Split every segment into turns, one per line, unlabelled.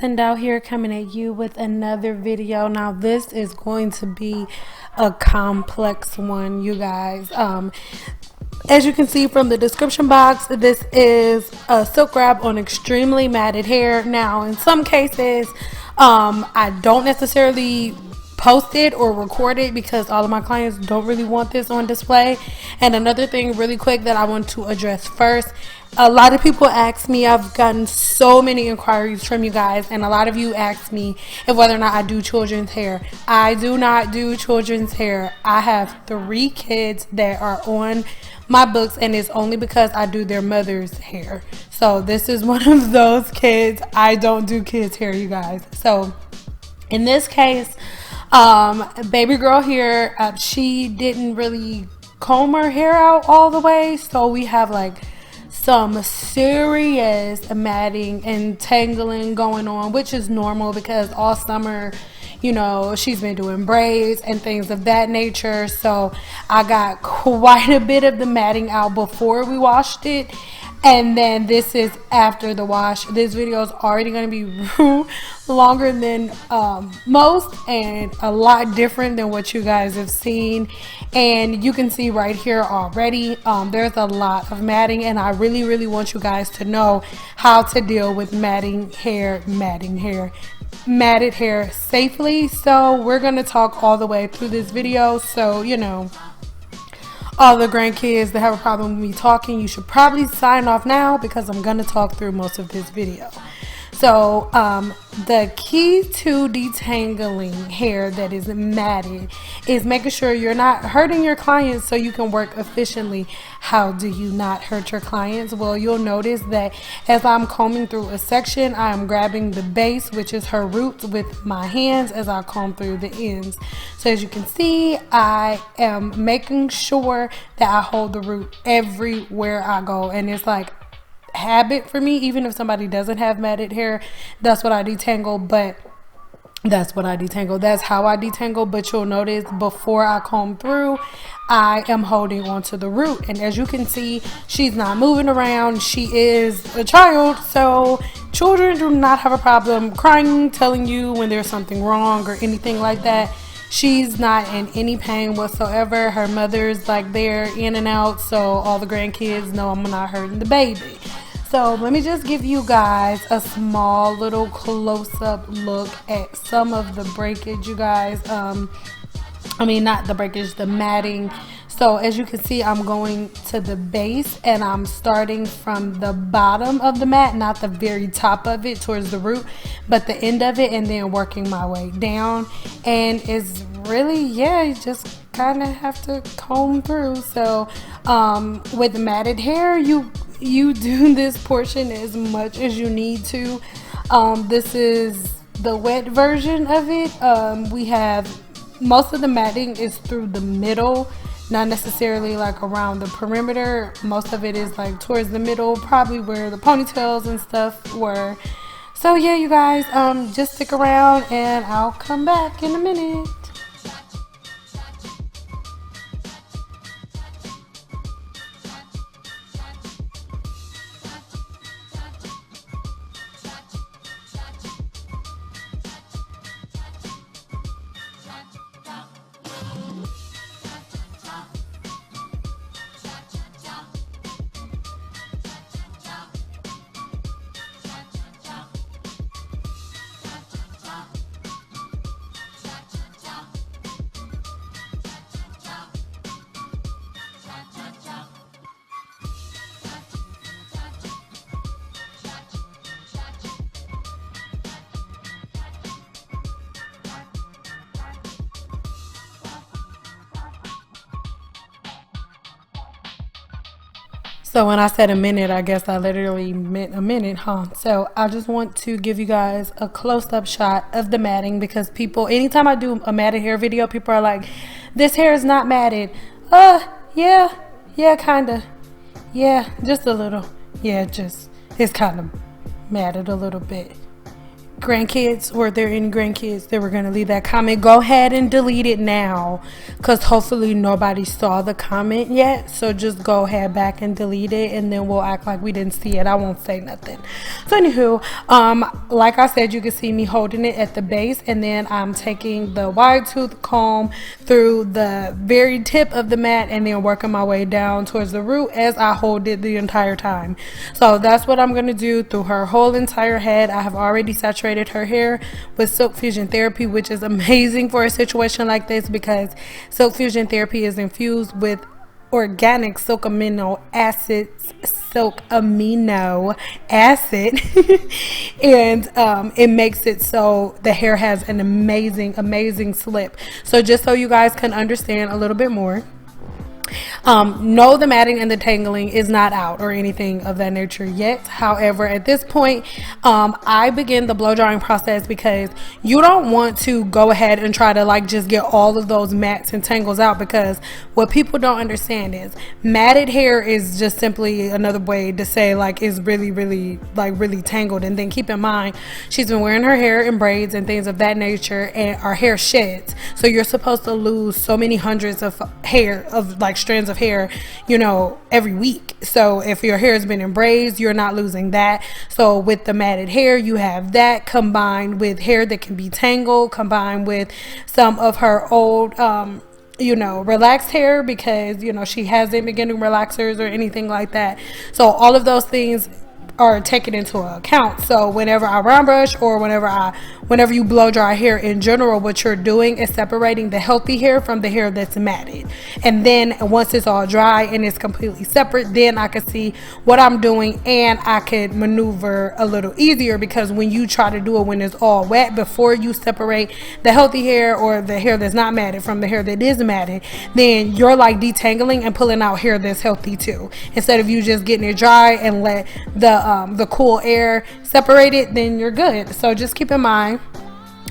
and out here coming at you with another video. Now this is going to be a complex one, you guys. As you can see from the description box, this is a silk wrap on extremely matted hair. Now in some cases I don't necessarily post it or record it because all of my clients don't really want this on display. And another thing really quick that I want to address first, a lot of people ask me, I've gotten so many inquiries from you guys, and a lot of you ask me if whether or not I do children's hair. I do not do children's hair. I have 3 kids that are on my books, and it's only because I do their mother's hair. So this is one of those kids. I don't do kids hair, you guys. So in this case, baby girl here, she didn't really comb her hair out all the way, so we have like some serious matting and tangling going on, which is normal because all summer, you know, she's been doing braids and things of that nature. So I got quite a bit of the matting out before we washed it, and then this is after the wash. This video is already going to be longer than most, and a lot different than what you guys have seen. And you can see right here already, there's a lot of matting, and I really want you guys to know how to deal with matted hair safely. So we're going to talk all the way through this video. So, you know, all the grandkids that have a problem with me talking, you should probably sign off now because I'm going to talk through most of this video. So the key to detangling hair that is matted is making sure you're not hurting your clients so you can work efficiently. How do you not hurt your clients? Well, you'll notice that as I'm combing through a section, I am grabbing the base, which is her roots, with my hands as I comb through the ends. So as you can see, I am making sure that I hold the root everywhere I go, and it's like habit for me. Even if somebody doesn't have matted hair, that's what I detangle. That's how I detangle. But you'll notice before I comb through, I am holding onto the root, and as you can see, she's not moving around. She is a child, so children do not have a problem crying, telling you when there's something wrong or anything like that. She's not in any pain whatsoever. Her mother's like there in and out, so all the grandkids know I'm not hurting the baby. So let me just give you guys a small little close-up look at some of the breakage, you guys. I mean, not the breakage, the matting. So as you can see, I'm going to the base, and I'm starting from the bottom of the mat, not the very top of it towards the root, but the end of it, and then working my way down. And it's really, yeah, you just kind of have to comb through. So with matted hair, you do this portion as much as you need to. This is the wet version of it. We have most of the matting is through the middle, not necessarily like around the perimeter. Most of it is like towards the middle, probably where the ponytails and stuff were. So yeah, you guys, just stick around and I'll come back in a minute. So when I said a minute, I guess I literally meant a minute, huh? So I just want to give you guys a close-up shot of the matting, because people, anytime I do a matted hair video, people are like, this hair is not matted. Yeah, kinda. Yeah, just a little. Yeah, it's kind of matted a little bit. grandkids, or if there are any grandkids that were going to leave that comment, go ahead and delete it now, because hopefully nobody saw the comment yet. So just go ahead back and delete it, and then we'll act like we didn't see it. I won't say nothing. So anywho, like I said, you can see me holding it at the base, and then I'm taking the wide tooth comb through the very tip of the mat and then working my way down towards the root as I hold it the entire time. So that's what I'm going to do through her whole entire head. I have already saturated her hair with silk fusion therapy, which is amazing for a situation like this, because silk fusion therapy is infused with organic silk amino acid, and it makes it so the hair has an amazing slip. So just so you guys can understand a little bit more, no, the matting and the tangling is not out or anything of that nature yet. However, at this point, I begin the blow drying process because you don't want to go ahead and try to like just get all of those mats and tangles out, because what people don't understand is matted hair is just simply another way to say like it's really tangled. And then keep in mind, she's been wearing her hair in braids and things of that nature, and our hair sheds, so you're supposed to lose so many hundreds of hair of like strands of hair, you know, every week. So if your hair has been in braids, you're not losing that. So with the matted hair, you have that combined with hair that can be tangled, combined with some of her old you know, relaxed hair, because you know she hasn't been getting relaxers or anything like that. So all of those things are taken into account. So whenever I round brush, or whenever you blow dry hair in general, what you're doing is separating the healthy hair from the hair that's matted. And then once it's all dry and it's completely separate, then I can see what I'm doing and I could maneuver a little easier, because when you try to do it when it's all wet, before you separate the healthy hair or the hair that's not matted from the hair that is matted, then you're like detangling and pulling out hair that's healthy too, instead of you just getting it dry and let the cool air separate it. Then you're good. So just keep in mind,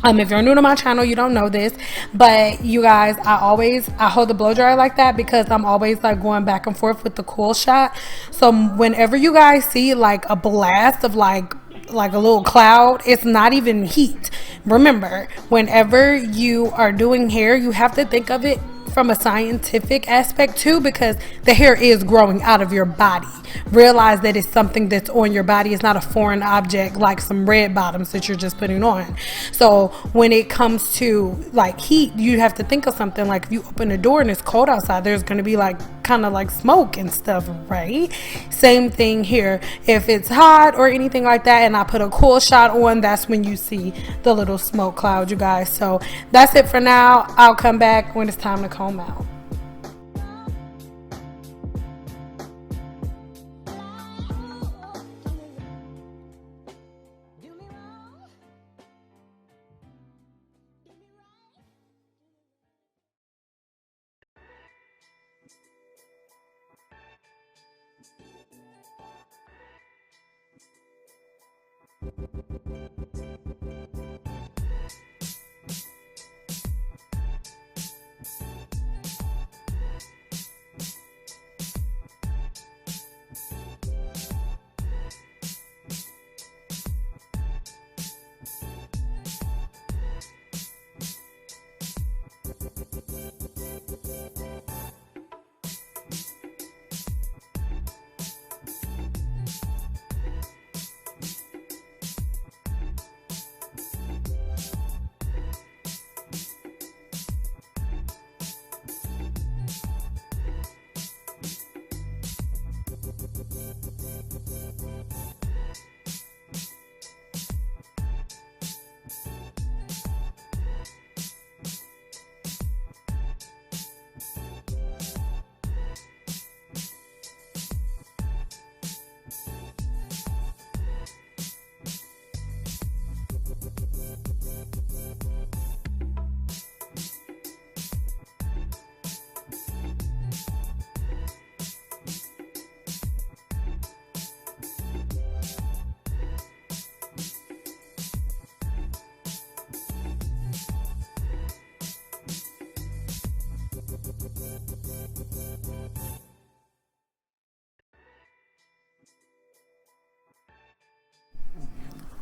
if you're new to my channel, you don't know this, but you guys, I hold the blow dryer like that because I'm always like going back and forth with the cool shot. So whenever you guys see like a blast of like a little cloud, it's not even heat. Remember, whenever you are doing hair, you have to think of it from a scientific aspect too, because the hair is growing out of your body. Realize that it's something that's on your body. It's not a foreign object like some red bottoms that you're just putting on. So when it comes to like heat, you have to think of something like, if you open the door and it's cold outside, there's going to be like kind of like smoke and stuff, right? Same thing here. If it's hot or anything like that and I put a cool shot on, that's when you see the little smoke cloud, you guys. So that's it for now. I'll come back when it's time to comb out.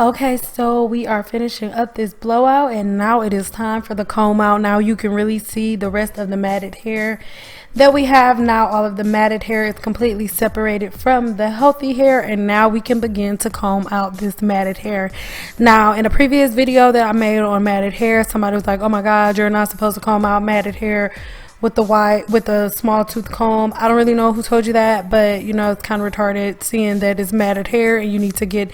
Okay, so we are finishing up this blowout and now it is time for the comb out. Now you can really see the rest of the matted hair that we have. Now all of the matted hair is completely separated from the healthy hair, and now we can begin to comb out this matted hair. Now in a previous video that I made on matted hair, somebody was like, oh my god, you're not supposed to comb out matted hair with the small tooth comb. I don't really know who told you that, but you know, it's kind of retarded seeing that it's matted hair and you need to get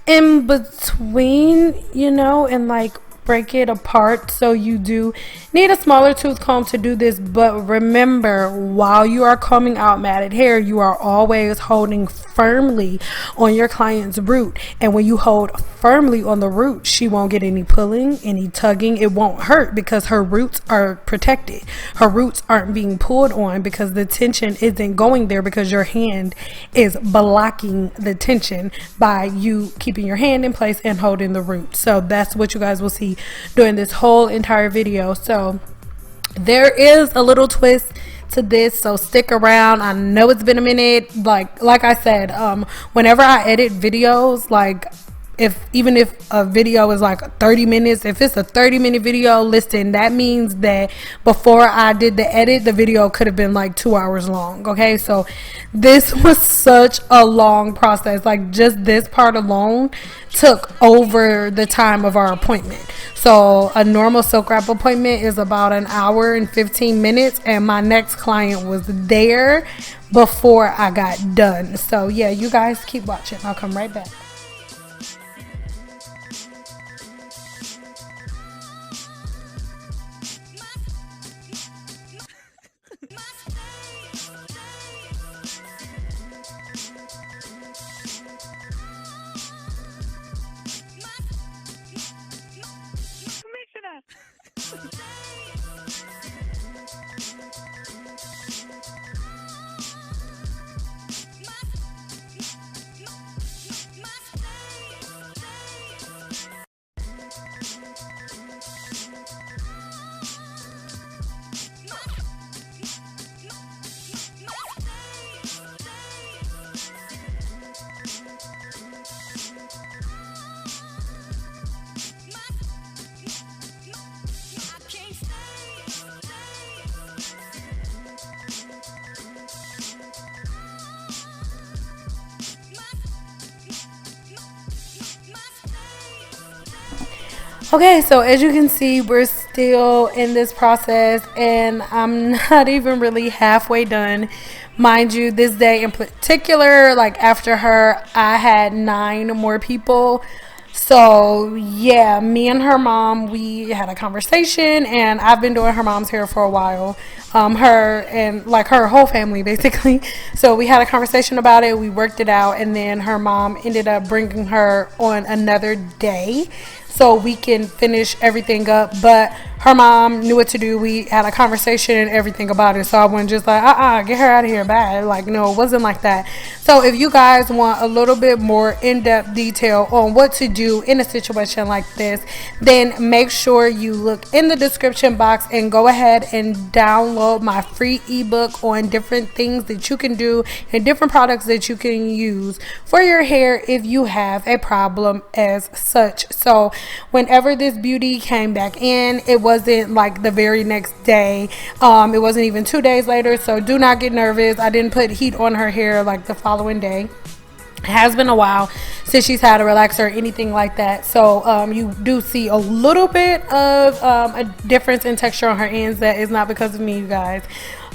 in between, you know, and like break it apart. So you do need a smaller tooth comb to do this, but remember, while you are combing out matted hair, you are always holding firmly on your client's root, and when you hold firmly on the root, she won't get any pulling, any tugging. It won't hurt because her roots are protected. Her roots aren't being pulled on because the tension isn't going there, because your hand is blocking the tension by you keeping your hand in place and holding the root. So that's what you guys will see during this whole entire video. So there is a little twist to this, so stick around. I know it's been a minute. Like I said, whenever I edit videos, like even if a video is like 30 minutes, if it's a 30-minute video, listen, that means that before I did the edit, the video could have been like 2 hours long. Okay, so this was such a long process. Like just this part alone took over the time of our appointment. So a normal silk wrap appointment is about an hour and 15 minutes, and my next client was there before I got done. So yeah, you guys keep watching. I'll come right back. Okay, so as you can see, we're still in this process and I'm not even really halfway done. Mind you, this day in particular, like after her, I had 9 more people. So yeah, me and her mom, we had a conversation, and I've been doing her mom's hair for a while. Her and like her whole family basically. So we had a conversation about it, we worked it out, and then her mom ended up bringing her on another day so we can finish everything up. But her mom knew what to do. We had a conversation and everything about it, so I wasn't just like get her out of here, bad. Like, no, it wasn't like that. So if you guys want a little bit more in-depth detail on what to do in a situation like this, then make sure you look in the description box and go ahead and download my free ebook on different things that you can do and different products that you can use for your hair if you have a problem as such. So whenever this beauty came back in, it wasn't like the very next day. It wasn't even 2 days later, so do not get nervous. I didn't put heat on her hair like the following day. It has been a while since she's had a relaxer or anything like that, so you do see a little bit of a difference in texture on her ends. That is not because of me, you guys.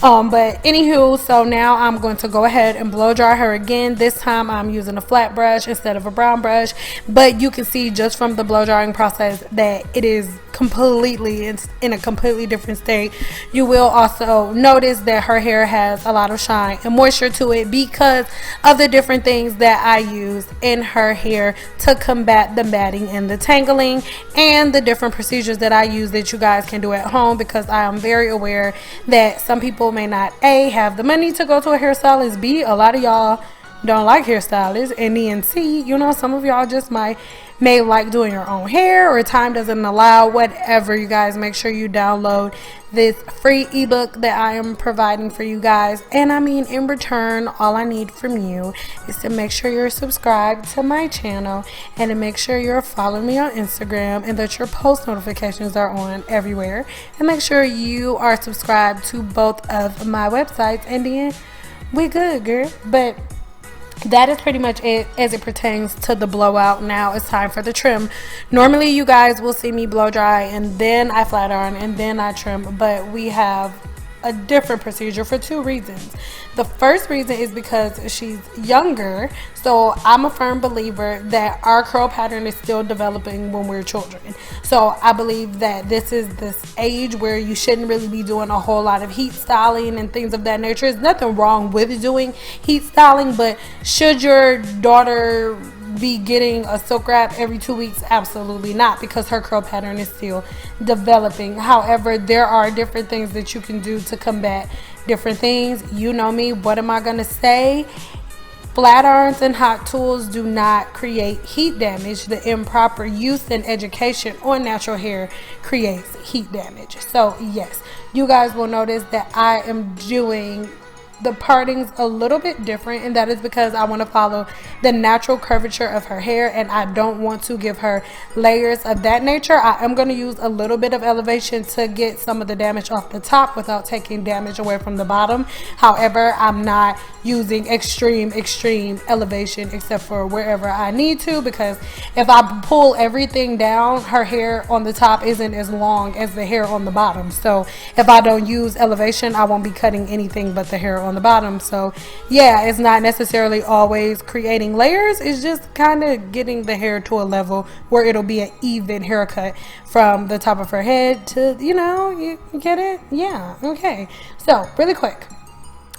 But anywho, so now I'm going to go ahead and blow dry her again. This time I'm using a flat brush instead of a brown brush, but you can see just from the blow drying process that it is completely in a completely different state. You will also notice that her hair has a lot of shine and moisture to it because of the different things that I use in her hair to combat the matting and the tangling, and the different procedures that I use that you guys can do at home, because I am very aware that some people may not A, have the money to go to a hairstylist, B, a lot of y'all don't like hairstylists, and then C, you know, some of y'all just might may like doing your own hair or time doesn't allow, whatever, you guys, make sure you download this free ebook that I am providing for you guys. And I mean, in return, all I need from you is to make sure you're subscribed to my channel and to make sure you're following me on Instagram and that your post notifications are on everywhere, and make sure you are subscribed to both of my websites, and then we good, girl. But that is pretty much it as it pertains to the blowout. Now it's time for the trim. Normally you guys will see me blow dry and then I flat iron and then I trim, but we have a different procedure for two reasons. The first reason is because she's younger, so I'm a firm believer that our curl pattern is still developing when we're children. So I believe that this is this age where you shouldn't really be doing a whole lot of heat styling and things of that nature. There's nothing wrong with doing heat styling, but should your daughter be getting a silk wrap every 2 weeks? Absolutely not, because her curl pattern is still developing. However, there are different things that you can do to combat different things. You know me, what am I gonna say? Flat irons and hot tools do not create heat damage. The improper use and education on natural hair creates heat damage. So yes, you guys will notice that I am doing the partings a little bit different, and that is because I want to follow the natural curvature of her hair and I don't want to give her layers of that nature. I am going to use a little bit of elevation to get some of the damage off the top without taking damage away from the bottom. However, I'm not using extreme elevation except for wherever I need to, because if I pull everything down, her hair on the top isn't as long as the hair on the bottom. So if I don't use elevation, I won't be cutting anything but the hair on the bottom. So yeah, it's not necessarily always creating layers, it's just kind of getting the hair to a level where it'll be an even haircut from the top of her head to, you know, you get it? Yeah, okay. So really quick,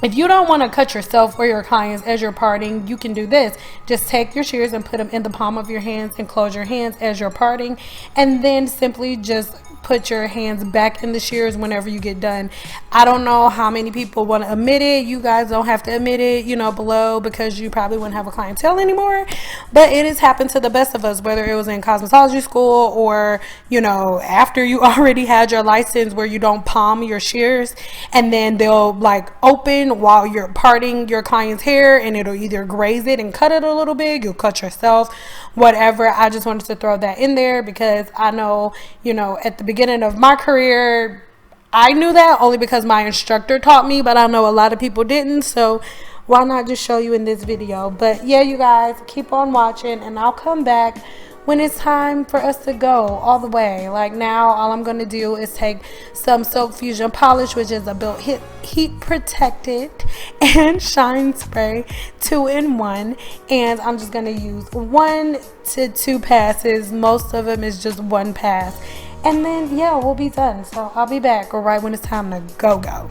if you don't want to cut yourself or your clients as you're parting, you can do this. Just take your shears and put them in the palm of your hands and close your hands as you're parting, and then simply just put your hands back in the shears whenever you get done. I don't know how many people want to admit it. You guys don't have to admit it, you know, below, because you probably wouldn't have a clientele anymore. But it has happened to the best of us, whether it was in cosmetology school or, you know, after you already had your license, where you don't palm your shears and then they'll like open while you're parting your client's hair, and it'll either graze it and cut it a little bit, you'll cut yourself, whatever. I just wanted to throw that in there because I know, you know, at the beginning of my career, I knew that only because my instructor taught me, but I know a lot of people didn't, so why not just show you in this video? But yeah, you guys keep on watching and I'll come back when it's time for us to go all the way. Like now, all I'm going to do is take some Silk Fusion polish, which is a built heat protected and shine spray 2-in-1, and I'm just going to use 1 to 2 passes. Most of them is just 1 pass, and then yeah, we'll be done. So I'll be back right when it's time to go.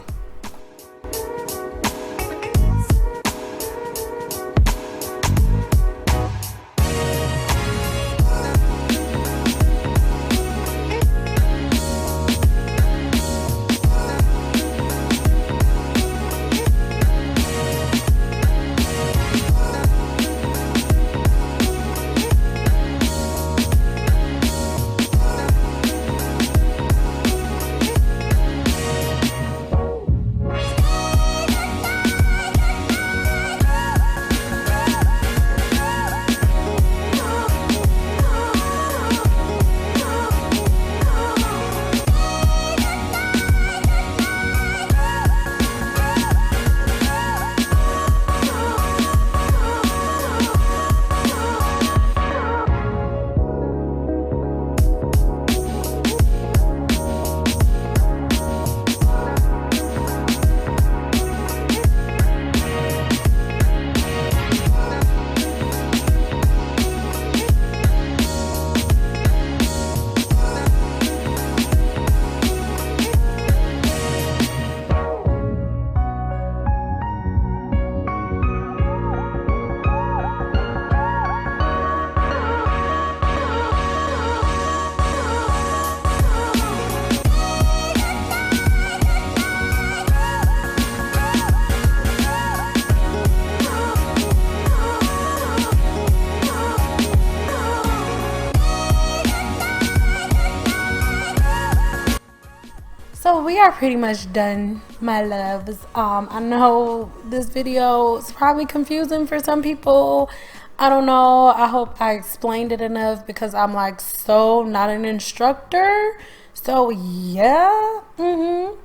are pretty much done, my loves. I know this video is probably confusing for some people. I don't know. I hope I explained it enough because I'm like so not an instructor. So yeah,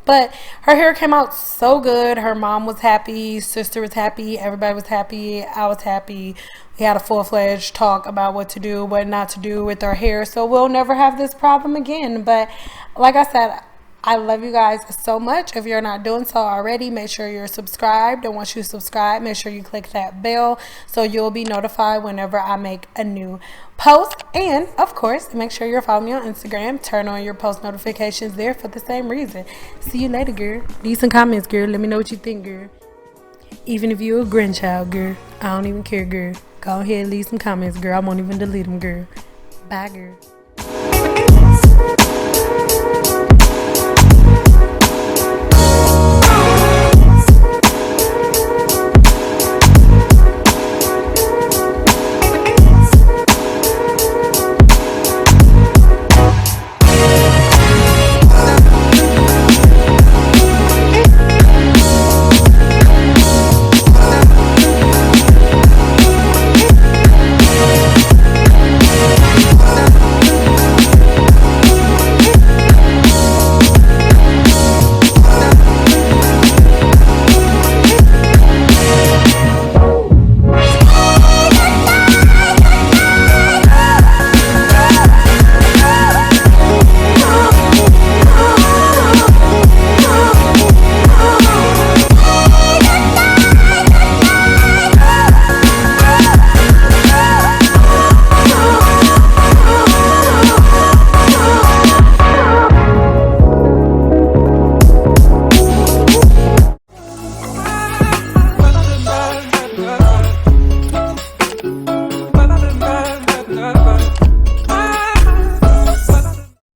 but her hair came out so good. Her mom was happy, sister was happy, everybody was happy, I was happy. We had a full-fledged talk about what to do, what not to do with our hair, so we'll never have this problem again. But like I said, I love you guys so much. If you're not doing so already, make sure you're subscribed. And once you subscribe, make sure you click that bell so you'll be notified whenever I make a new post. And of course, make sure you're following me on Instagram. Turn on your post notifications there for the same reason. See you later, girl. Leave some comments, girl. Let me know what you think, girl. Even if you're a grandchild, girl, I don't even care, girl. Go ahead, leave some comments, girl. I won't even delete them, girl. Bye, girl.